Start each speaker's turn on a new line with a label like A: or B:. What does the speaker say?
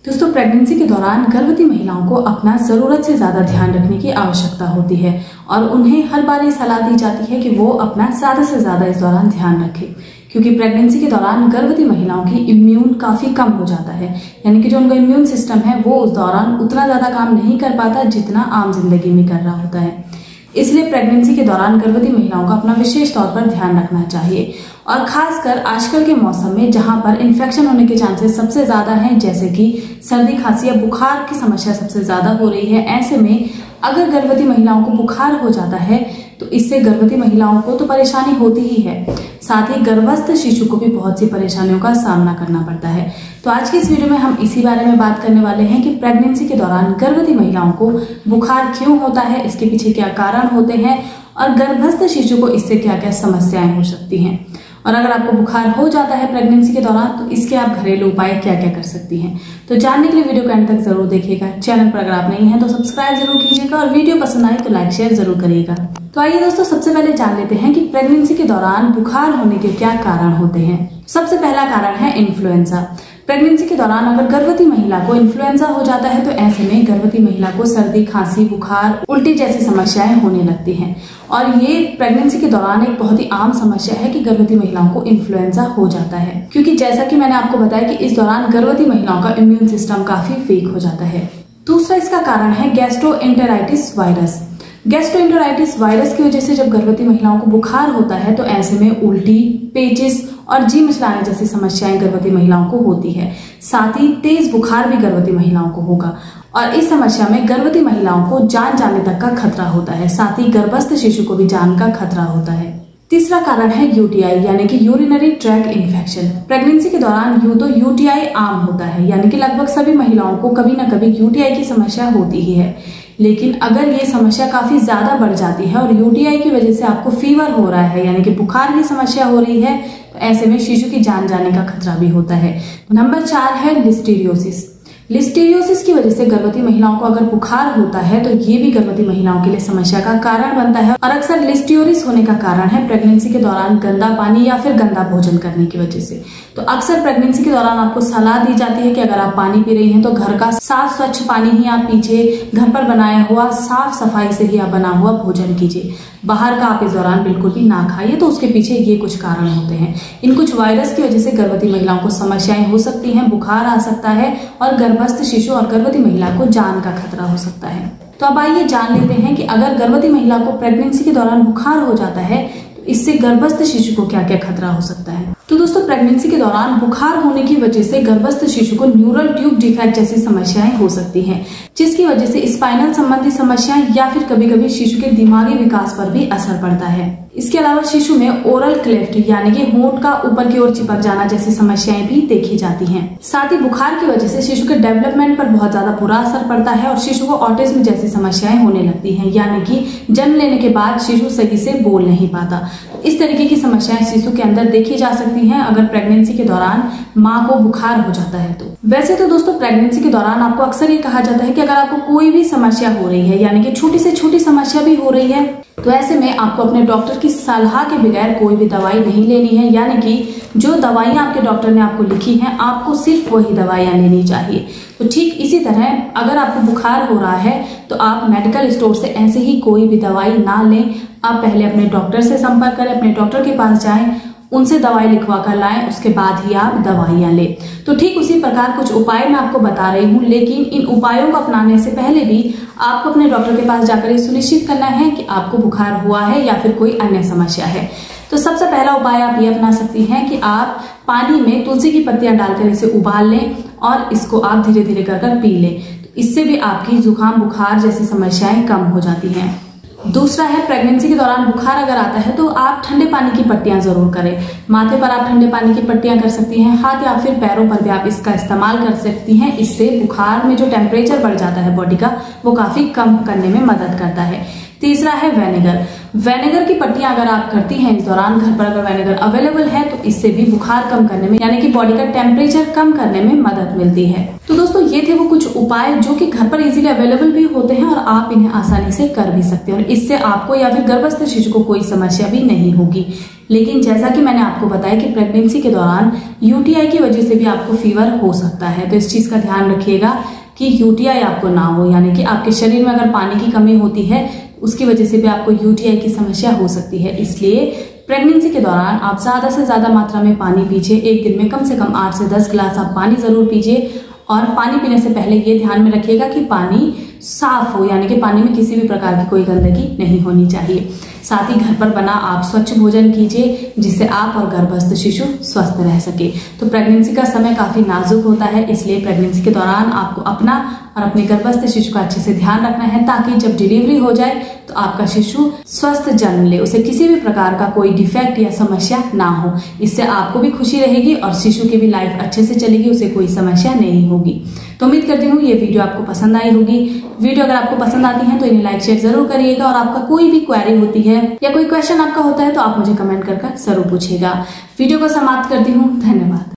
A: दोस्तों, प्रेगनेंसी के दौरान गर्भवती महिलाओं को अपना जरूरत से ज्यादा ध्यान रखने की आवश्यकता होती है और उन्हें हर बार ये सलाह दी जाती है कि वो अपना ज्यादा से ज्यादा इस दौरान ध्यान रखें, क्योंकि प्रेगनेंसी के दौरान गर्भवती महिलाओं की इम्यून काफी कम हो जाता है। यानी कि जो उनका इम्यून सिस्टम है वो उस दौरान उतना ज्यादा काम नहीं कर पाता जितना आम जिंदगी में कर रहा होता है। इसलिए प्रेगनेंसी के दौरान गर्भवती महिलाओं का अपना विशेष तौर पर ध्यान रखना चाहिए, और खासकर आजकल के मौसम में जहां पर इन्फेक्शन होने के चांसेस सबसे ज्यादा हैं, जैसे कि सर्दी, खांसी या बुखार की समस्या सबसे ज्यादा हो रही है। ऐसे में अगर गर्भवती महिलाओं को बुखार हो जाता है तो इससे गर्भवती महिलाओं को तो परेशानी होती ही है, साथ ही गर्भस्थ शिशु को भी बहुत सी परेशानियों का सामना करना पड़ता है। तो आज की इस वीडियो में हम इसी बारे में बात करने वाले हैं कि प्रेगनेंसी के दौरान गर्भवती महिलाओं को बुखार क्यों होता है, इसके पीछे क्या कारण होते हैं और गर्भस्थ शिशु को इससे क्या क्या समस्याएं हो सकती हैं। और अगर आपको बुखार हो जाता है प्रेगनेंसी के दौरान तो इसके आप घरेलू उपाय क्या क्या कर सकती हैं। तो जानने के लिए वीडियो को अंत तक जरूर देखिएगा। चैनल पर अगर आप नहीं हैं तो सब्सक्राइब जरूर कीजिएगा और वीडियो पसंद आए तो लाइक शेयर जरूर करिएगा। तो आइए दोस्तों, सबसे पहले जान लेते हैं कि प्रेगनेंसी के दौरान बुखार होने के क्या कारण होते हैं। सबसे पहला कारण है इन्फ्लुएंजा। प्रेगनेंसी के दौरान अगर गर्भवती महिला को इन्फ्लुएंजा हो जाता है तो ऐसे में गर्भवती महिला को सर्दी, खांसी, बुखार, उल्टी जैसी समस्याएं होने लगती हैं। और ये प्रेगनेंसी के दौरान एक बहुत ही आम समस्या है कि गर्भवती महिलाओं को इन्फ्लुएंजा हो जाता है, क्योंकि जैसा कि मैंने आपको बताया कि इस दौरान गर्भवती महिलाओं का इम्यून सिस्टम काफी वीक हो जाता है। दूसरा इसका कारण है गैस्ट्रोएंटेराइटिस वायरस। गैस्ट्रोएंटेराइटिस वायरस की वजह से जब गर्भवती महिलाओं को बुखार होता है तो ऐसे में उल्टी, पेचिस और जी मिचलाने जैसी समस्याएं गर्भवती महिलाओं को होती है। साथ ही तेज बुखार भी गर्भवती महिलाओं को होगा और इस समस्या में गर्भवती महिलाओं को जान जाने तक का खतरा होता है। साथ ही गर्भस्थ शिशु को भी जान का खतरा होता है। तीसरा कारण है यूटीआई यानी कि यूरिनरी ट्रैक्ट इन्फेक्शन। प्रेगनेंसी के दौरान यूं तो यूटीआई आम होता है, यानी कि लगभग सभी महिलाओं को कभी ना कभी यूटीआई की समस्या होती ही है। लेकिन अगर ये समस्या काफी ज्यादा बढ़ जाती है और यूटीआई की वजह से आपको फीवर हो रहा है यानी कि बुखार की समस्या हो रही है, तो ऐसे में शिशु की जान जाने का खतरा भी होता है। नंबर 4 है लिस्टीरियोसिस। लिस्टीरियोसिस की वजह से गर्भवती महिलाओं को अगर बुखार होता है तो ये भी गर्भवती महिलाओं के लिए समस्या का कारण बनता है और अक्सर लिस्टीरियोसिस होने का कारण है प्रेगनेंसी के दौरान गंदा पानी या फिर गंदा भोजन करने की वजह से। तो अक्सर प्रेगनेंसी के दौरान आपको सलाह दी जाती है कि अगर आप पानी पी रही हैं तो घर का साफ स्वच्छ पानी ही आप पीजिए, घर पर बनाया हुआ साफ सफाई से ही आप बना हुआ भोजन कीजिए, बाहर का आप इस दौरान बिल्कुल भी ना खाइए। तो उसके पीछे ये कुछ कारण होते हैं। इन कुछ वायरस की वजह से गर्भवती महिलाओं को समस्याएं हो सकती हैं, बुखार आ सकता है और गर्भस्थ शिशु और गर्भवती महिला को जान का खतरा हो सकता है। तो अब आइए जान लेते हैं कि अगर गर्भवती महिला को प्रेगनेंसी के दौरान बुखार हो जाता है तो इससे गर्भस्थ शिशु को क्या क्या खतरा हो सकता है। तो दोस्तों, प्रेगनेंसी के दौरान बुखार होने की वजह से गर्भस्थ शिशु को न्यूरल ट्यूब डिफेक्ट जैसी समस्याएं हो सकती हैं, जिसकी वजह से स्पाइनल संबंधी समस्याएं या फिर कभी कभी शिशु के दिमागी विकास पर भी असर पड़ता है। इसके अलावा शिशु में ओरल क्लेफ्ट यानी कि होंठ का ऊपर की ओर चिपक जाना जैसी समस्याएं भी देखी जाती हैं। साथ ही बुखार की वजह से शिशु के डेवलपमेंट पर बहुत ज्यादा बुरा असर पड़ता है और शिशु को ऑटिज्म जैसी समस्याएं होने लगती हैं, यानी कि जन्म लेने के बाद शिशु सही से बोल नहीं पाता। इस तरीके की समस्याएं शिशु के अंदर देखी जा सकती हैं अगर प्रेगनेंसी के दौरान माँ को बुखार हो जाता है तो। वैसे तो दोस्तों, प्रेगनेंसी के दौरान आपको अक्सर ये कहा जाता है कि अगर आपको कोई भी समस्या हो रही है, यानी कि छोटी से छोटी समस्या भी हो रही है, तो ऐसे में आपको अपने डॉक्टर की सलाह के बगैर कोई भी दवाई नहीं लेनी है। यानी कि जो दवाइयां आपके डॉक्टर ने आपको लिखी हैं आपको सिर्फ वही दवाइयां लेनी चाहिए। तो ठीक इसी तरह अगर आपको बुखार हो रहा है तो आप मेडिकल स्टोर से ऐसे ही कोई भी दवाई ना लें। आप पहले अपने डॉक्टर से संपर्क करें, अपने डॉक्टर के पास जाएं, उनसे दवाई लिखवा कर लाएं, उसके बाद ही आप दवाइयां लें। तो ठीक उसी प्रकार कुछ उपाय मैं आपको बता रही हूँ, लेकिन इन उपायों को अपनाने से पहले भी आपको अपने डॉक्टर के पास जाकर ये सुनिश्चित करना है कि आपको बुखार हुआ है या फिर कोई अन्य समस्या है। तो सबसे पहला उपाय आप ये अपना सकती हैं कि आप पानी में तुलसी की पत्तियां डालकर इसे उबाल लें और इसको आप धीरे धीरे कर पी लें। तो इससे भी आपकी जुकाम, बुखार जैसी समस्याएं कम हो जाती हैं। दूसरा है, प्रेगनेंसी के दौरान बुखार अगर आता है तो आप ठंडे पानी की पट्टियां जरूर करें। माथे पर आप ठंडे पानी की पट्टियां कर सकती हैं, हाथ या फिर पैरों पर भी आप इसका इस्तेमाल कर सकती हैं। इससे बुखार में जो टेम्परेचर बढ़ जाता है बॉडी का वो काफी कम करने में मदद करता है। तीसरा है वेनेगर। वेनेगर की पट्टियां अगर आप करती हैं इस दौरान, घर पर अगर वेनेगर अवेलेबल है तो इससे भी बुखार कम करने में यानी कि बॉडी का टेम्परेचर कम करने में मदद मिलती है। तो दोस्तों ये थे वो कुछ उपाय जो कि घर पर इजीली अवेलेबल भी होते हैं और आप इन्हें आसानी से कर भी सकते हैं और इससे आपको या फिर गर्भस्थ शिशु को कोई समस्या भी नहीं होगी। लेकिन जैसा कि मैंने आपको बताया कि प्रेगनेंसी के दौरान यूटीआई की वजह से भी आपको फीवर हो सकता है, तो इस चीज का ध्यान रखिएगा कि यूटीआई आपको ना हो, यानी कि आपके शरीर में अगर पानी की कमी होती है उसकी वजह से भी आपको यूटीआई की समस्या हो सकती है। इसलिए प्रेगनेंसी के दौरान आप ज्यादा से ज्यादा मात्रा में पानी पीजिए। एक दिन में कम से कम 8 से 10 गिलास आप पानी जरूर पीजिए और पानी पीने से पहले ये ध्यान में रखिएगा कि पानी साफ हो, यानी कि पानी में किसी भी प्रकार की कोई गंदगी नहीं होनी चाहिए। साथ ही घर पर बना आप स्वच्छ भोजन कीजिए जिससे आप और गर्भस्थ शिशु स्वस्थ रह सके। तो प्रेगनेंसी का समय काफी नाजुक होता है, इसलिए प्रेगनेंसी के दौरान आपको अपना और अपने गर्भस्थ शिशु का अच्छे से ध्यान रखना है ताकि जब डिलीवरी हो जाए तो आपका शिशु स्वस्थ जन्म ले, उसे किसी भी प्रकार का कोई डिफेक्ट या समस्या ना हो। इससे आपको भी खुशी रहेगी और शिशु की भी लाइफ अच्छे से चलेगी, उसे कोई समस्या नहीं होगी। तो उम्मीद करती हूँ ये वीडियो आपको पसंद आई होगी। वीडियो अगर आपको पसंद आती है तो इन्हें लाइक शेयर जरूर करिएगा और आपका कोई भी क्वेरी होती है या कोई क्वेश्चन आपका होता है तो आप मुझे कमेंट कर जरूर पूछिएगा। वीडियो को समाप्त करती हूँ। धन्यवाद।